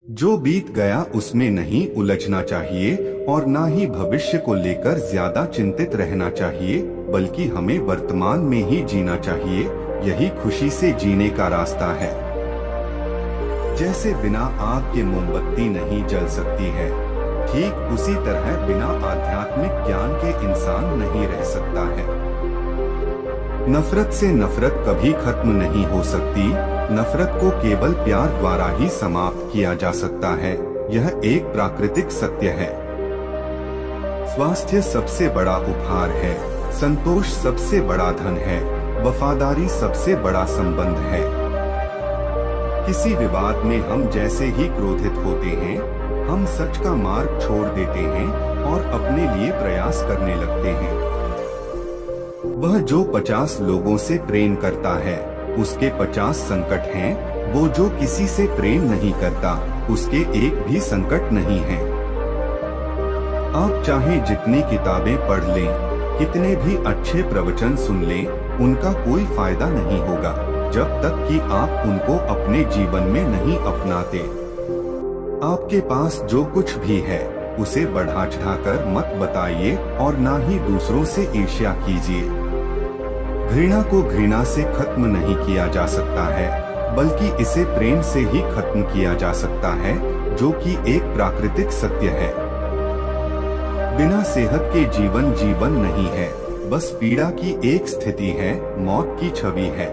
जो बीत गया उसमें नहीं उलझना चाहिए और ना ही भविष्य को लेकर ज्यादा चिंतित रहना चाहिए, बल्कि हमें वर्तमान में ही जीना चाहिए। यही खुशी से जीने का रास्ता है। जैसे बिना आग के मोमबत्ती नहीं जल सकती है, ठीक उसी तरह बिना आध्यात्मिक ज्ञान के इंसान नहीं रह सकता है। नफरत से नफरत कभी खत्म नहीं हो सकती। नफरत को केवल प्यार द्वारा ही समाप्त किया जा सकता है। यह एक प्राकृतिक सत्य है। स्वास्थ्य सबसे बड़ा उपहार है। संतोष सबसे बड़ा धन है। वफादारी सबसे बड़ा संबंध है। किसी विवाद में हम जैसे ही क्रोधित होते हैं, हम सच का मार्ग छोड़ देते हैं और अपने लिए प्रयास करने लगते हैं। वह जो 50 लोगों से प्रेम करता है, उसके 50 संकट हैं। वो जो किसी से प्रेम नहीं करता, उसके एक भी संकट नहीं है। आप चाहे जितनी किताबें पढ़ लें, कितने भी अच्छे प्रवचन सुन लें, उनका कोई फायदा नहीं होगा जब तक कि आप उनको अपने जीवन में नहीं अपनाते। आपके पास जो कुछ भी है, उसे बढ़ा चढ़ाकर मत बताइए और ना ही दूसरों से ईर्ष्या कीजिए। घृणा को घृणा से खत्म नहीं किया जा सकता है, बल्कि इसे प्रेम से ही खत्म किया जा सकता है, जो कि एक प्राकृतिक सत्य है। बिना सेहत के जीवन जीवन नहीं है, बस पीड़ा की एक स्थिति है, मौत की छवि है।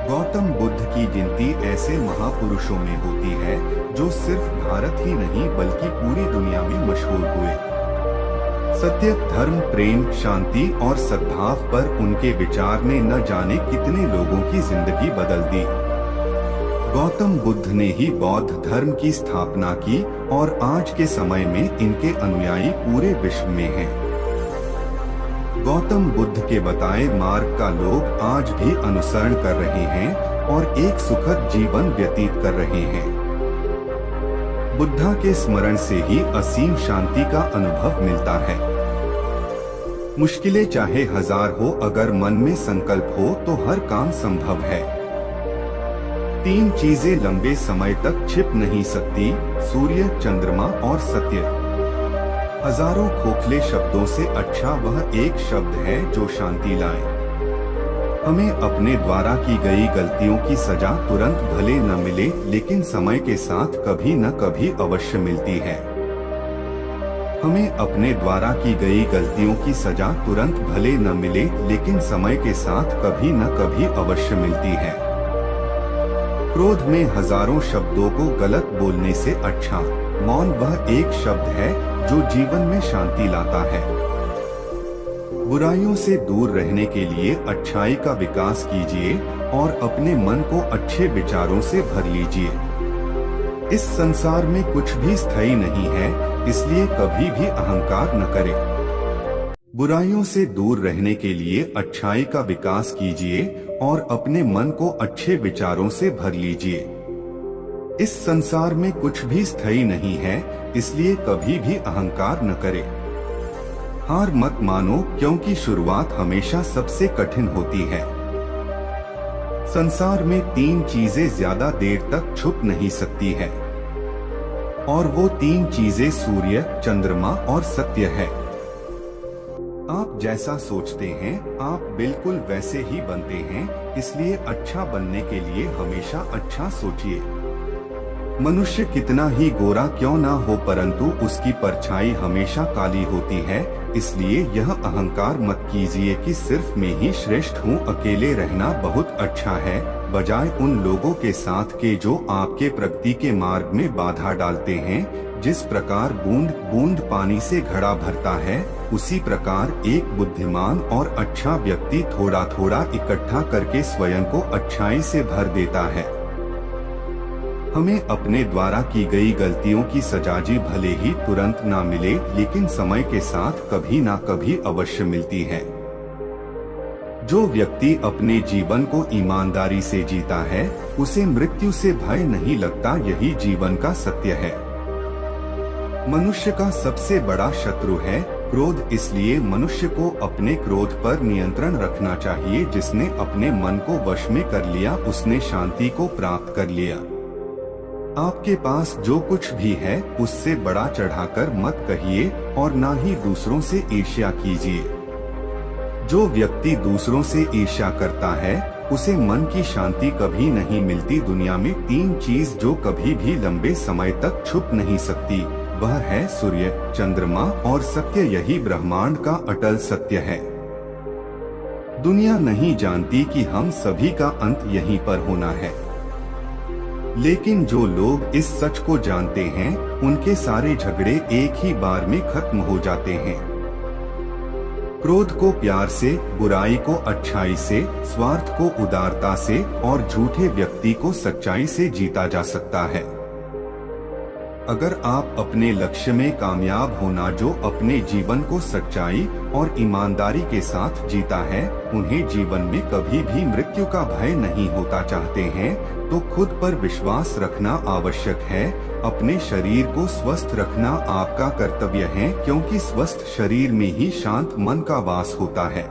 गौतम बुद्ध की गिनती ऐसे महापुरुषों में होती है जो सिर्फ भारत ही नहीं बल्कि पूरी दुनिया में मशहूर हुए। सत्य, धर्म, प्रेम, शांति और सद्भाव पर उनके विचार ने न जाने कितने लोगों की जिंदगी बदल दी। गौतम बुद्ध ने ही बौद्ध धर्म की स्थापना की और आज के समय में इनके अनुयायी पूरे विश्व में हैं। गौतम बुद्ध के बताए मार्ग का लोग आज भी अनुसरण कर रहे हैं और एक सुखद जीवन व्यतीत कर रहे हैं। बुद्धा के स्मरण से ही असीम शांति का अनुभव मिलता है। मुश्किलें चाहे 1000 हो, अगर मन में संकल्प हो तो हर काम संभव है। 3 चीजें लंबे समय तक छिप नहीं सकती: सूर्य, चंद्रमा और सत्य। हजारों खोखले शब्दों से अच्छा वह एक शब्द है जो शांति लाए। हमें अपने द्वारा की गई गलतियों की सजा तुरंत भले न मिले, लेकिन समय के साथ कभी न कभी अवश्य मिलती है। हमें अपने द्वारा की गई गलतियों की सजा तुरंत भले न मिले, लेकिन समय के साथ कभी न कभी अवश्य मिलती है। क्रोध में हजारों शब्दों को गलत बोलने से अच्छा मौन वह एक शब्द है जो जीवन में शांति लाता है। बुराइयों से दूर रहने के लिए अच्छाई का विकास कीजिए और अपने मन को अच्छे विचारों से भर लीजिए। इस संसार में कुछ भी स्थायी नहीं है, इसलिए कभी भी अहंकार न करें। बुराइयों से दूर रहने के लिए अच्छाई का विकास कीजिए और अपने मन को अच्छे विचारों से भर लीजिए। इस संसार में कुछ भी स्थायी नहीं है, इसलिए कभी भी अहंकार न करें। हार मत मानो, क्योंकि शुरुआत हमेशा सबसे कठिन होती है। संसार में 3 चीजें ज्यादा देर तक छुप नहीं सकती है, और वो 3 चीजें सूर्य, चंद्रमा और सत्य है। आप जैसा सोचते हैं, आप बिल्कुल वैसे ही बनते हैं, इसलिए अच्छा बनने के लिए हमेशा अच्छा सोचिए। मनुष्य कितना ही गोरा क्यों ना हो, परंतु उसकी परछाई हमेशा काली होती है। इसलिए यह अहंकार मत कीजिए कि सिर्फ मैं ही श्रेष्ठ हूँ, अकेले रहना बहुत अच्छा है, बजाय उन लोगों के साथ के जो आपके प्रगति के मार्ग में बाधा डालते हैं। जिस प्रकार बूंद बूंद पानी से घड़ा भरता है, उसी प्रकार एक बुद्धिमान और अच्छा व्यक्ति थोड़ा थोड़ा इकट्ठा करके स्वयं को अच्छाई से भर देता है। हमें अपने द्वारा की गई गलतियों की सजा जी भले ही तुरंत ना मिले, लेकिन समय के साथ कभी ना कभी अवश्य मिलती है। जो व्यक्ति अपने जीवन को ईमानदारी से जीता है, उसे मृत्यु से भय नहीं लगता। यही जीवन का सत्य है। मनुष्य का सबसे बड़ा शत्रु है क्रोध, इसलिए मनुष्य को अपने क्रोध पर नियंत्रण रखना चाहिए। जिसने अपने मन को वश में कर लिया, उसने शांति को प्राप्त कर लिया। आपके पास जो कुछ भी है उससे बड़ा चढ़ाकर मत कहिए और ना ही दूसरों से ईर्ष्या कीजिए। जो व्यक्ति दूसरों से ईर्ष्या करता है उसे मन की शांति कभी नहीं मिलती। दुनिया में 3 चीज जो कभी भी लंबे समय तक छुप नहीं सकती, वह है सूर्य, चंद्रमा और सत्य। यही ब्रह्मांड का अटल सत्य है। दुनिया नहीं जानती कि हम सभी का अंत यहीं पर होना है, लेकिन जो लोग इस सच को जानते हैं उनके सारे झगड़े एक ही बार में खत्म हो जाते हैं। क्रोध को प्यार से, बुराई को अच्छाई से, स्वार्थ को उदारता से और झूठे व्यक्ति को सच्चाई से जीता जा सकता है। अगर आप अपने लक्ष्य में कामयाब होना, जो अपने जीवन को सच्चाई और ईमानदारी के साथ जीता है, उन्हें जीवन में कभी भी मृत्यु का भय नहीं होता चाहते हैं, तो खुद पर विश्वास रखना आवश्यक है। अपने शरीर को स्वस्थ रखना आपका कर्तव्य है, क्योंकि स्वस्थ शरीर में ही शांत मन का वास होता है।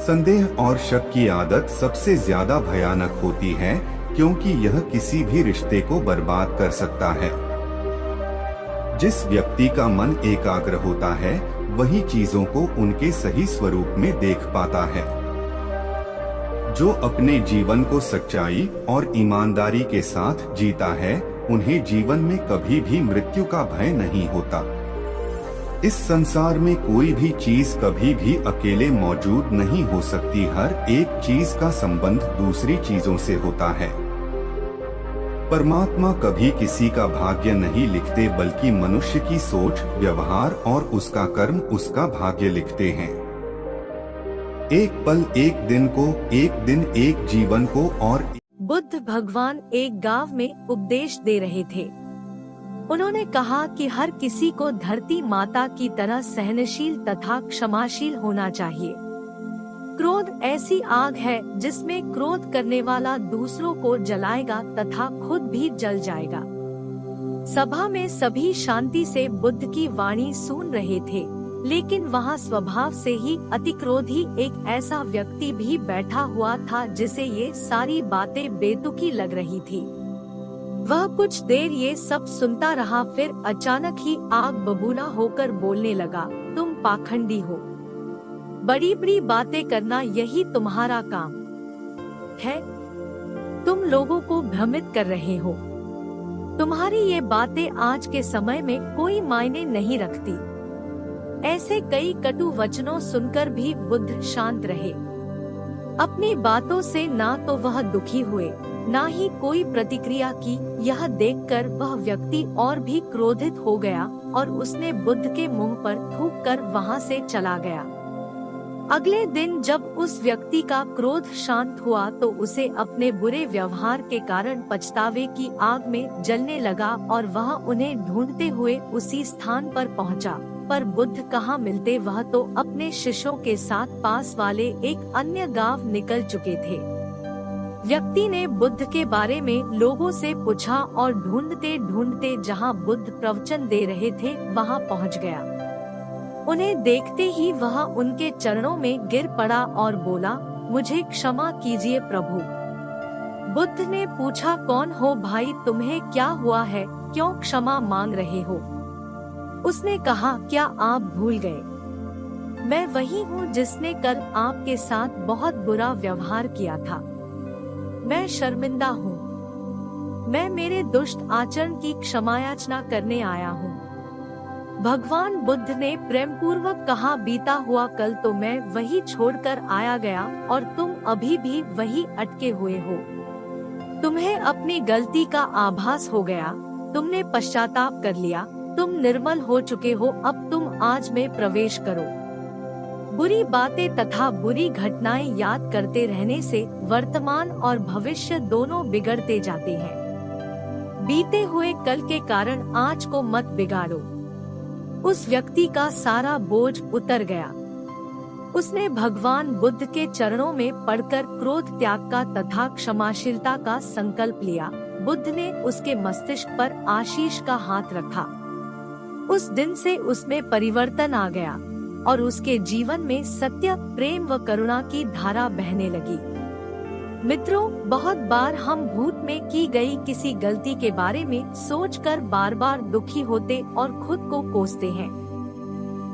संदेह और शक की आदत सबसे ज्यादा भयानक होती है, क्योंकि यह किसी भी रिश्ते को बर्बाद कर सकता है। जिस व्यक्ति का मन एकाग्र होता है वही चीजों को उनके सही स्वरूप में देख पाता है। जो अपने जीवन को सच्चाई और ईमानदारी के साथ जीता है, उन्हें जीवन में कभी भी मृत्यु का भय नहीं होता। इस संसार में कोई भी चीज कभी भी अकेले मौजूद नहीं हो सकती। हर एक चीज का संबंध दूसरी चीजों से होता है। परमात्मा कभी किसी का भाग्य नहीं लिखते, बल्कि मनुष्य की सोच, व्यवहार और उसका कर्म उसका भाग्य लिखते हैं। एक पल, एक दिन को, एक दिन एक जीवन को। और बुद्ध भगवान एक गांव में उपदेश दे रहे थे। उन्होंने कहा कि हर किसी को धरती माता की तरह सहनशील तथा क्षमाशील होना चाहिए। क्रोध ऐसी आग है जिसमें क्रोध करने वाला दूसरों को जलाएगा तथा खुद भी जल जाएगा। सभा में सभी शांति से बुद्ध की वाणी सुन रहे थे, लेकिन वहाँ स्वभाव से ही अतिक्रोधी एक ऐसा व्यक्ति भी बैठा हुआ था जिसे ये सारी बातें बेतुकी लग रही थी। वह कुछ देर ये सब सुनता रहा, फिर अचानक ही आग बबूला होकर बोलने लगा, तुम पाखंडी हो। बड़ी बड़ी बातें करना यही तुम्हारा काम है। तुम लोगों को भ्रमित कर रहे हो। तुम्हारी ये बातें आज के समय में कोई मायने नहीं रखती। ऐसे कई कटु वचनों सुनकर भी बुद्ध शांत रहे। अपनी बातों से ना तो वह दुखी हुए, ना ही कोई प्रतिक्रिया की। यह देखकर वह व्यक्ति और भी क्रोधित हो गया और उसने बुद्ध के मुंह पर थूक कर वहाँ से चला गया। अगले दिन जब उस व्यक्ति का क्रोध शांत हुआ तो उसे अपने बुरे व्यवहार के कारण पछतावे की आग में जलने लगा और वह उन्हें ढूंढते हुए उसी स्थान पर पहुंचा। पर बुद्ध कहाँ मिलते, वह तो अपने शिष्यों के साथ पास वाले एक अन्य गांव निकल चुके थे। व्यक्ति ने बुद्ध के बारे में लोगों से पूछा और ढूंढते ढूंढते जहां बुद्ध प्रवचन दे रहे थे वहां पहुंच गया। उन्हें देखते ही वह उनके चरणों में गिर पड़ा और बोला, मुझे क्षमा कीजिए प्रभु। बुद्ध ने पूछा, कौन हो भाई, तुम्हें क्या हुआ है, क्यों क्षमा मांग रहे हो? उसने कहा, क्या आप भूल गए? मैं वही हूँ जिसने कल आपके साथ बहुत बुरा व्यवहार किया था। मैं शर्मिंदा हूँ। मैं मेरे दुष्ट आचरण की क्षमायाचना करने आया हूँ। भगवान बुद्ध ने प्रेम पूर्वक कहा, बीता हुआ कल तो मैं वही छोड़कर आया गया और तुम अभी भी वही अटके हुए हो। तुम्हें अपनी गलती का आभास हो गया, तुमने पश्चाताप कर लिया, तुम निर्मल हो चुके हो। अब तुम आज में प्रवेश करो। बुरी बातें तथा बुरी घटनाएं याद करते रहने से वर्तमान और भविष्य दोनों बिगड़ते जाते हैं। बीते हुए कल के कारण आज को मत बिगाड़ो। उस व्यक्ति का सारा बोझ उतर गया। उसने भगवान बुद्ध के चरणों में पड़कर क्रोध त्याग का तथा क्षमाशीलता का संकल्प लिया। बुद्ध ने उसके मस्तिष्क पर आशीष का हाथ रखा। उस दिन से उसमें परिवर्तन आ गया और उसके जीवन में सत्य, प्रेम व करुणा की धारा बहने लगी। मित्रों, बहुत बार हम भूत में की गई किसी गलती के बारे में सोचकर बार बार दुखी होते और खुद को कोसते हैं।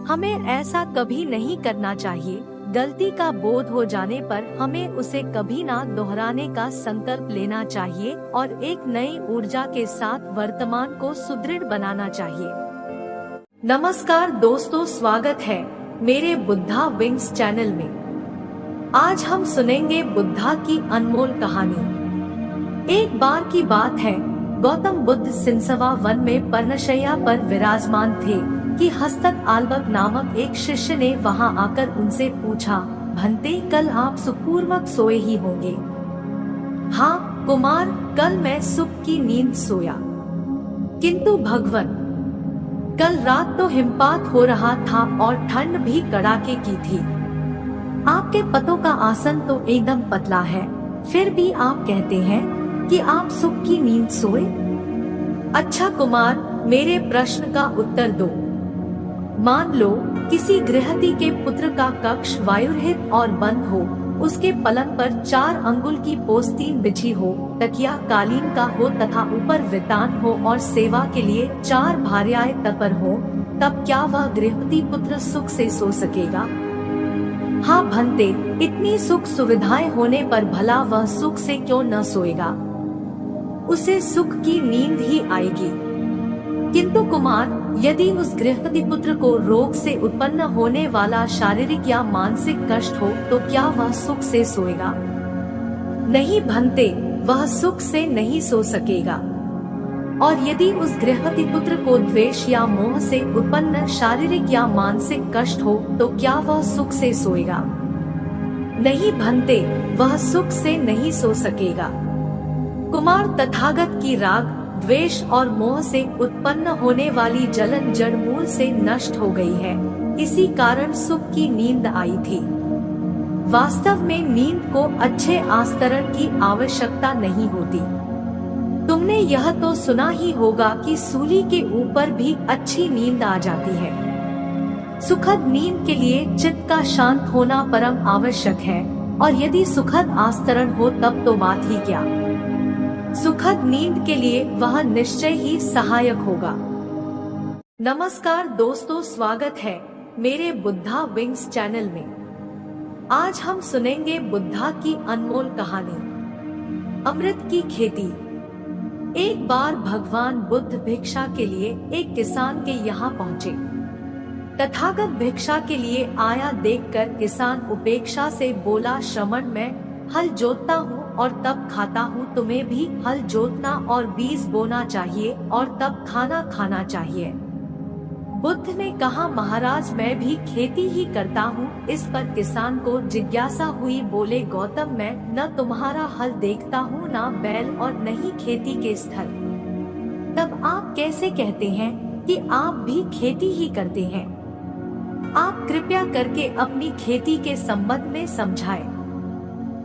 हमें ऐसा कभी नहीं करना चाहिए। गलती का बोध हो जाने पर हमें उसे कभी ना दोहराने का संकल्प लेना चाहिए और एक नई ऊर्जा के साथ वर्तमान को सुदृढ़ बनाना चाहिए। नमस्कार दोस्तों, स्वागत है मेरे बुद्धा विंग्स चैनल में। आज हम सुनेंगे बुद्धा की अनमोल कहानी। एक बार की बात है, गौतम बुद्ध सिंसवा वन में पर्णशैया पर विराजमान थे कि हस्तक आल्बक नामक एक शिष्य ने वहां आकर उनसे पूछा, भंते, कल आप सुखपूर्वक सोए ही होंगे? हाँ कुमार, कल मैं सुख की नींद सोया। किंतु भगवन, कल रात तो हिमपात हो रहा था और ठंड भी कड़ाके की थी। आपके पतों का आसन तो एकदम पतला है, फिर भी आप कहते हैं कि आप सुख की नींद सोए। अच्छा कुमार, मेरे प्रश्न का उत्तर दो। मान लो किसी गृहस्थी के पुत्र का कक्ष वायुरहित और बंद हो, उसके पलंग पर 4 अंगुल की पोस्तीन बिछी हो, तकिया कालीन का हो तथा ऊपर वितान हो और सेवा के लिए 4 भार्याएं तत्पर हो, तब क्या वह गृहस्थी पुत्र सुख से सो सकेगा? हाँ भंते, इतनी सुख सुविधाएं होने पर भला वह सुख से क्यों न सोएगा? उसे सुख की नींद ही आएगी। किंतु कुमार, यदि उस गृहस्थी पुत्र को रोग से उत्पन्न होने वाला शारीरिक या मानसिक कष्ट हो तो क्या वह सुख से सोएगा? नहीं भंते, वह सुख से नहीं सो सकेगा। और यदि उस गृहस्थी पुत्र को द्वेष या मोह से उत्पन्न शारीरिक या मानसिक कष्ट हो तो क्या वह सुख से सोएगा? नहीं भंते, वह सुख से नहीं सो सकेगा। कुमार, तथागत की राग, द्वेष और मोह से उत्पन्न होने वाली जलन जड़ मूल से नष्ट हो गई है, इसी कारण सुख की नींद आई थी। वास्तव में नींद को अच्छे आस्तरण की आवश्यकता नहीं होती। तुमने यह तो सुना ही होगा कि सूली के ऊपर भी अच्छी नींद आ जाती है। सुखद नींद के लिए चित्त का शांत होना परम आवश्यक है, और यदि सुखद आस्तरण हो तब तो बात ही क्या। सुखद नींद के लिए वह निश्चय ही सहायक होगा। नमस्कार दोस्तों, स्वागत है मेरे बुद्धा विंग्स चैनल में। आज हम सुनेंगे बुद्धा की अनमोल कहानी, अमृत की खेती। एक बार भगवान बुद्ध भिक्षा के लिए एक किसान के यहाँ पहुँचे। तथागत भिक्षा के लिए आया देखकर किसान उपेक्षा से बोला, श्रमण, मैं हल जोतता हूँ और तब खाता हूँ, तुम्हें भी हल जोतना और बीज बोना चाहिए और तब खाना खाना चाहिए। बुद्ध ने कहा, महाराज, मैं भी खेती ही करता हूँ। इस पर किसान को जिज्ञासा हुई, बोले, गौतम, मैं न तुम्हारा हल देखता हूँ, न बैल और न ही खेती के स्थल। तब आप कैसे कहते हैं कि आप भी खेती ही करते हैं? आप कृपया करके अपनी खेती के संबंध में समझाएं।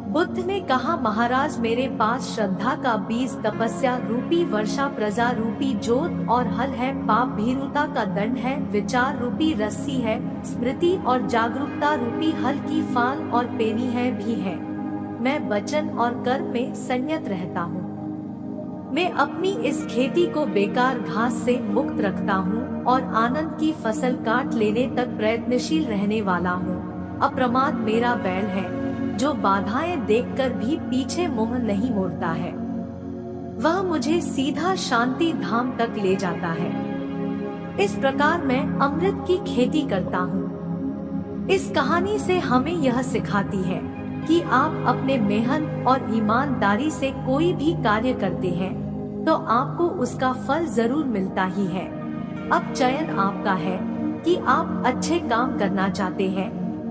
बुद्ध ने कहा, महाराज, मेरे पास श्रद्धा का बीज, तपस्या रूपी वर्षा, प्रजा रूपी जोत और हल है, पाप भीरुता का दंड है, विचार रूपी रस्सी है, स्मृति और जागरूकता रूपी हल की फाल और पेनी है भी है। मैं वचन और कर्म में संयत रहता हूँ। मैं अपनी इस खेती को बेकार घास से मुक्त रखता हूँ और आनंद की फसल काट लेने तक प्रयत्नशील रहने वाला हूँ। अप्रमाद मेरा बैल है, जो बाधाएं देखकर भी पीछे मुंह नहीं मोड़ता है। वह मुझे सीधा शांति धाम तक ले जाता है। इस प्रकार मैं अमृत की खेती करता हूँ। इस कहानी से हमें यह सिखाती है कि आप अपने मेहनत और ईमानदारी से कोई भी कार्य करते हैं तो आपको उसका फल जरूर मिलता ही है। अब चयन आपका है कि आप अच्छे काम करना चाहते हैं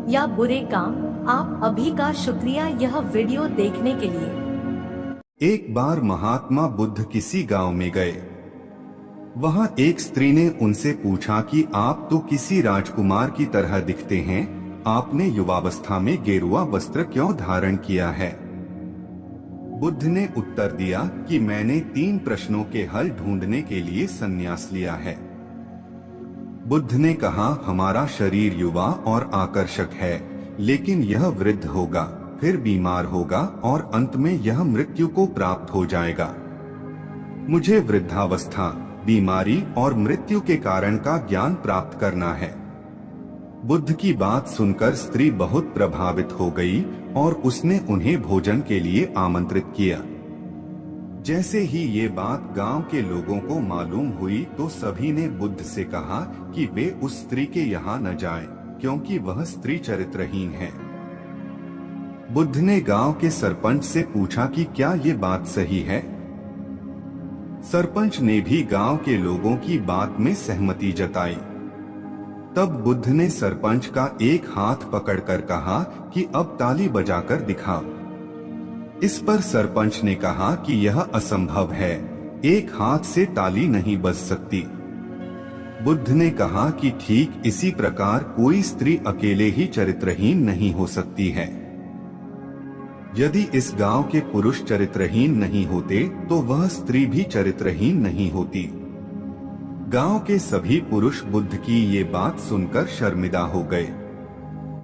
या बुरे काम। आप अभी का शुक्रिया यह वीडियो देखने के लिए। एक बार महात्मा बुद्ध किसी गांव में गए। वहां एक स्त्री ने उनसे पूछा कि आप तो किसी राजकुमार की तरह दिखते हैं, आपने युवावस्था में गेरुआ वस्त्र क्यों धारण किया है? बुद्ध ने उत्तर दिया कि मैंने 3 प्रश्नों के हल ढूंढने के लिए संन्यास लिया है। बुद्ध ने कहा, हमारा शरीर युवा और आकर्षक है, लेकिन यह वृद्ध होगा। फिर बीमार होगा और अंत में यह मृत्यु को प्राप्त हो जाएगा। मुझे वृद्धावस्था, बीमारी और मृत्यु के कारण का ज्ञान प्राप्त करना है। बुद्ध की बात सुनकर स्त्री बहुत प्रभावित हो गई और उसने उन्हें भोजन के लिए आमंत्रित किया। जैसे ही ये बात गांव के लोगों को मालूम हुई तो सभी ने बुद्ध से कहा कि वे उस स्त्री के यहाँ न जाएं, क्योंकि वह स्त्री चरित्रहीन है। बुद्ध ने गांव के सरपंच से पूछा कि क्या ये बात सही है। सरपंच ने भी गांव के लोगों की बात में सहमति जताई। तब बुद्ध ने सरपंच का एक हाथ पकड़कर कहा कि अब ताली बजाकर दिखाओ। इस पर सरपंच ने कहा कि यह असंभव है, एक हाथ से ताली नहीं बज सकती। बुद्ध ने कहा कि ठीक इसी प्रकार कोई स्त्री अकेले ही चरित्रहीन नहीं हो सकती है। यदि इस गांव के पुरुष चरित्रहीन नहीं होते तो वह स्त्री भी चरित्रहीन नहीं होती। गांव के सभी पुरुष बुद्ध की ये बात सुनकर शर्मिंदा हो गए।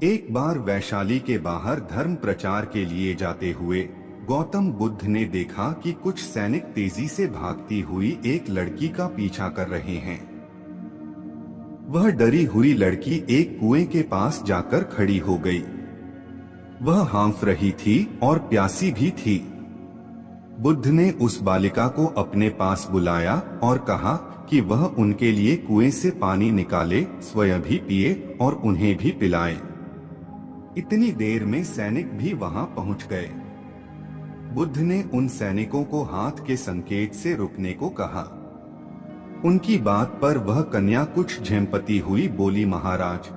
एक बार वैशाली के बाहर धर्म प्रचार के लिए जाते हुए गौतम बुद्ध ने देखा कि कुछ सैनिक तेजी से भागती हुई एक लड़की का पीछा कर रहे हैं। वह डरी हुई लड़की एक कुएं के पास जाकर खड़ी हो गई। वह हाँफ रही थी और प्यासी भी थी। बुद्ध ने उस बालिका को अपने पास बुलाया और कहा कि वह उनके लिए कुएं से पानी निकाले, स्वयं भी पिए और उन्हें भी पिलाए। इतनी देर में सैनिक भी वहां पहुंच गए। बुद्ध ने उन सैनिकों को हाथ के संकेत से रुकने को कहा। उनकी बात पर वह कन्या कुछ झेंपती हुई बोली, महाराज,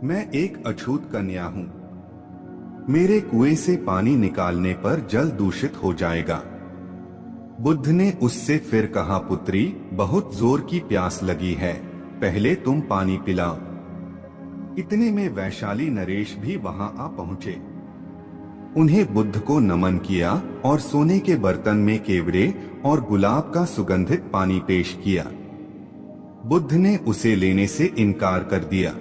मैं एक अछूत कन्या हूँ। मेरे कुएं से पानी निकालने पर जल दूषित हो जाएगा। बुद्ध ने उससे फिर कहा, पुत्री, बहुत जोर की प्यास लगी है, पहले तुम पानी पिलाओ। इतने में वैशाली नरेश भी वहां आ पहुंचे। उन्हें बुद्ध को नमन किया और सोने के बर्तन में केवड़े और गुलाब का सुगंधित पानी पेश किया। बुद्ध ने उसे लेने से इनकार कर दिया।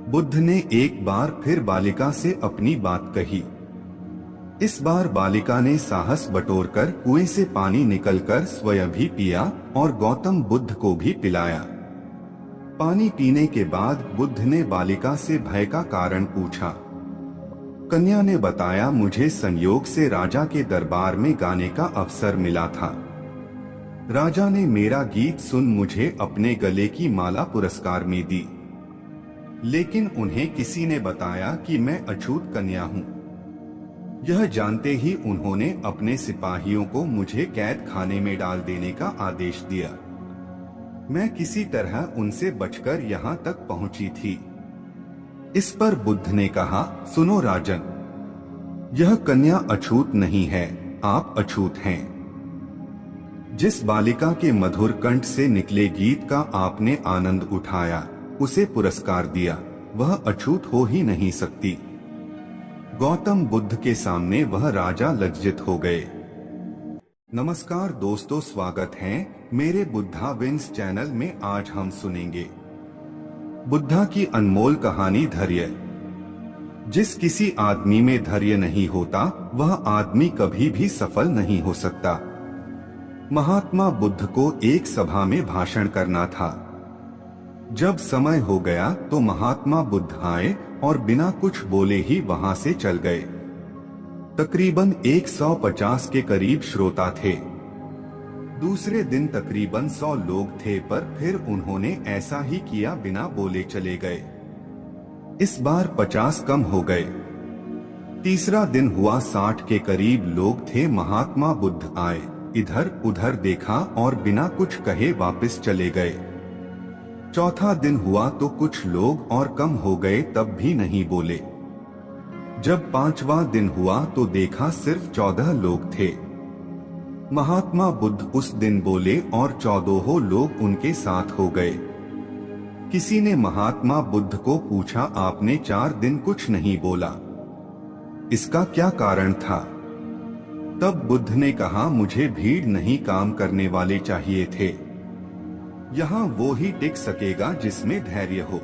बुद्ध ने एक बार फिर बालिका से अपनी बात कही। इस बार बालिका ने साहस बटोरकर कुएं से पानी निकलकर स्वयं भी पिया और गौतम बुद्ध को भी पिलाया। पानी पीने के बाद बुद्ध ने बालिका से भय का कारण पूछा। कन्या ने बताया, मुझे संयोग से राजा के दरबार में गाने का अवसर मिला था। राजा ने मेरा गीत सुन मुझे अपने गले की माला पुरस्कार में दी, लेकिन उन्हें किसी ने बताया कि मैं अछूत कन्या हूँ। यह जानते ही उन्होंने अपने सिपाहियों को मुझे कैद खाने में डाल देने का आदेश दिया। मैं किसी तरह उनसे बचकर यहाँ तक पहुँची थी। इस पर बुद्ध ने कहा, सुनो राजन, यह कन्या अछूत नहीं है, आप अछूत हैं। जिस बालिका के मधुर कंठ से निकले गीत का आपने आनंद उठाया, उसे पुरस्कार दिया, वह अछूत हो ही नहीं सकती। गौतम बुद्ध के सामने वह राजा लज्जित हो गए। नमस्कार दोस्तों, स्वागत है मेरे बुद्धा विंस चैनल में। आज हम सुनेंगे बुद्धा की अनमोल कहानी धैर्य। जिस किसी आदमी में धैर्य नहीं होता वह आदमी कभी भी सफल नहीं हो सकता। महात्मा बुद्ध को एक सभा में भाषण करना था। जब समय हो गया तो महात्मा बुद्ध आए और बिना कुछ बोले ही वहां से चल गए। तकरीबन 150 के करीब श्रोता थे। दूसरे दिन तकरीबन 100 लोग थे, पर फिर उन्होंने ऐसा ही किया, बिना बोले चले गए। इस बार 50 कम हो गए। तीसरा दिन हुआ, 60 के करीब लोग थे। महात्मा बुद्ध आए, इधर उधर देखा और बिना कुछ कहे वापस चले गए। चौथा दिन हुआ तो कुछ लोग और कम हो गए, तब भी नहीं बोले। जब 5वां दिन हुआ तो देखा सिर्फ 14 लोग थे। महात्मा बुद्ध उस दिन बोले और 14 लोग उनके साथ हो गए। किसी ने महात्मा बुद्ध को पूछा, आपने 4 दिन कुछ नहीं बोला, इसका क्या कारण था? तब बुद्ध ने कहा, मुझे भीड़ नहीं, काम करने वाले चाहिए थे। यहाँ वो ही टिक सकेगा जिसमें धैर्य हो।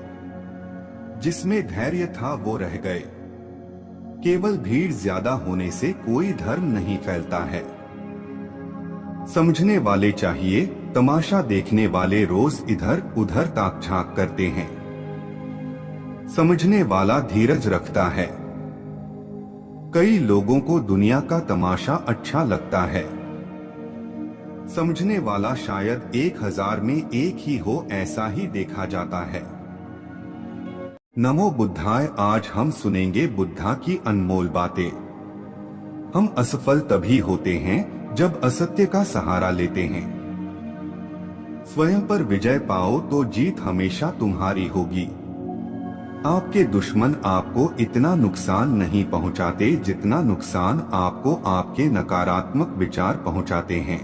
जिसमें धैर्य था वो रह गए। केवल भीड़ ज्यादा होने से कोई धर्म नहीं फैलता है। समझने वाले चाहिए, तमाशा देखने वाले रोज इधर उधर ताक झांक करते हैं। समझने वाला धीरज रखता है। कई लोगों को दुनिया का तमाशा अच्छा लगता है। समझने वाला शायद 1000 में एक ही हो, ऐसा ही देखा जाता है। नमो बुद्धाय। आज हम सुनेंगे बुद्धा की अनमोल बातें। हम असफल तभी होते हैं जब असत्य का सहारा लेते हैं। स्वयं पर विजय पाओ तो जीत हमेशा तुम्हारी होगी। आपके दुश्मन आपको इतना नुकसान नहीं पहुंचाते जितना नुकसान आपको आपके नकारात्मक विचार पहुंचाते हैं।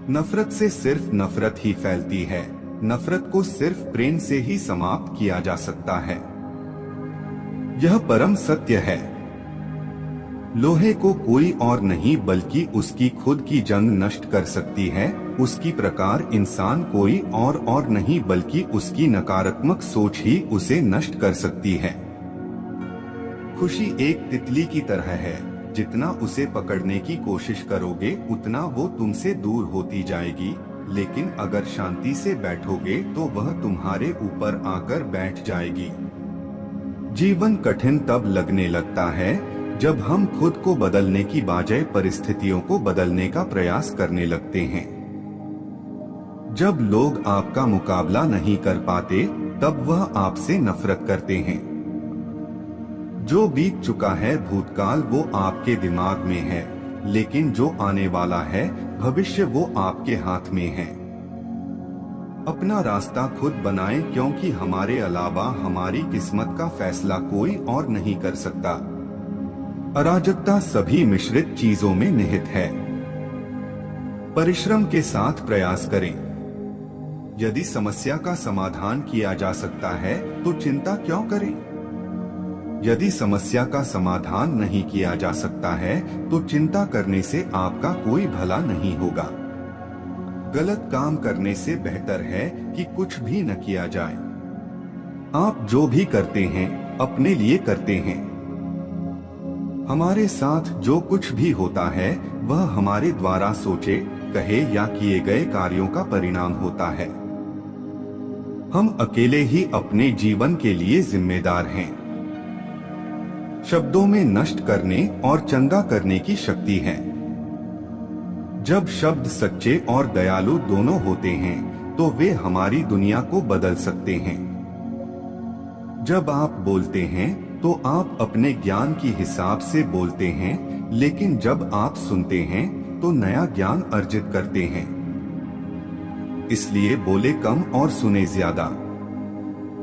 नफरत से सिर्फ नफरत ही फैलती है। नफरत को सिर्फ प्रेम से ही समाप्त किया जा सकता है। यह परम सत्य है। लोहे को कोई और नहीं बल्कि उसकी खुद की जंग नष्ट कर सकती है। उसकी प्रकार इंसान कोई और नहीं बल्कि उसकी नकारात्मक सोच ही उसे नष्ट कर सकती है। खुशी एक तितली की तरह है, जितना उसे पकड़ने की कोशिश करोगे उतना वो तुमसे दूर होती जाएगी, लेकिन अगर शांति से बैठोगे तो वह तुम्हारे ऊपर आकर बैठ जाएगी। जीवन कठिन तब लगने लगता है जब हम खुद को बदलने की बजाय परिस्थितियों को बदलने का प्रयास करने लगते हैं। जब लोग आपका मुकाबला नहीं कर पाते तब वह आपसे नफरत करते हैं। जो बीत चुका है भूतकाल वो आपके दिमाग में है, लेकिन जो आने वाला है भविष्य वो आपके हाथ में है। अपना रास्ता खुद बनाएं, क्योंकि हमारे अलावा हमारी किस्मत का फैसला कोई और नहीं कर सकता। अराजकता सभी मिश्रित चीजों में निहित है। परिश्रम के साथ प्रयास करें। यदि समस्या का समाधान किया जा सकता है तो चिंता क्यों करें? यदि समस्या का समाधान नहीं किया जा सकता है तो चिंता करने से आपका कोई भला नहीं होगा। गलत काम करने से बेहतर है कि कुछ भी न किया जाए। आप जो भी करते हैं अपने लिए करते हैं। हमारे साथ जो कुछ भी होता है वह हमारे द्वारा सोचे, कहे या किए गए कार्यों का परिणाम होता है। हम अकेले ही अपने जीवन के लिए जिम्मेदार हैं। शब्दों में नष्ट करने और चंगा करने की शक्ति है। जब शब्द सच्चे और दयालु दोनों होते हैं तो वे हमारी दुनिया को बदल सकते हैं। जब आप बोलते हैं तो आप अपने ज्ञान की हिसाब से बोलते हैं, लेकिन जब आप सुनते हैं तो नया ज्ञान अर्जित करते हैं। इसलिए बोले कम और सुने ज्यादा।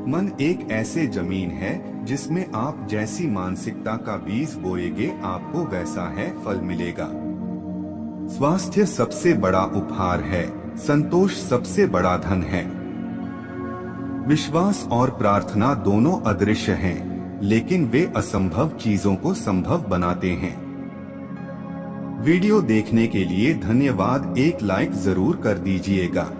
मन एक ऐसे जमीन है जिसमें आप जैसी मानसिकता का बीज बोएंगे आपको वैसा है फल मिलेगा। स्वास्थ्य सबसे बड़ा उपहार है, संतोष सबसे बड़ा धन है। विश्वास और प्रार्थना दोनों अदृश्य हैं, लेकिन वे असंभव चीजों को संभव बनाते हैं। वीडियो देखने के लिए धन्यवाद। एक लाइक जरूर कर दीजिएगा।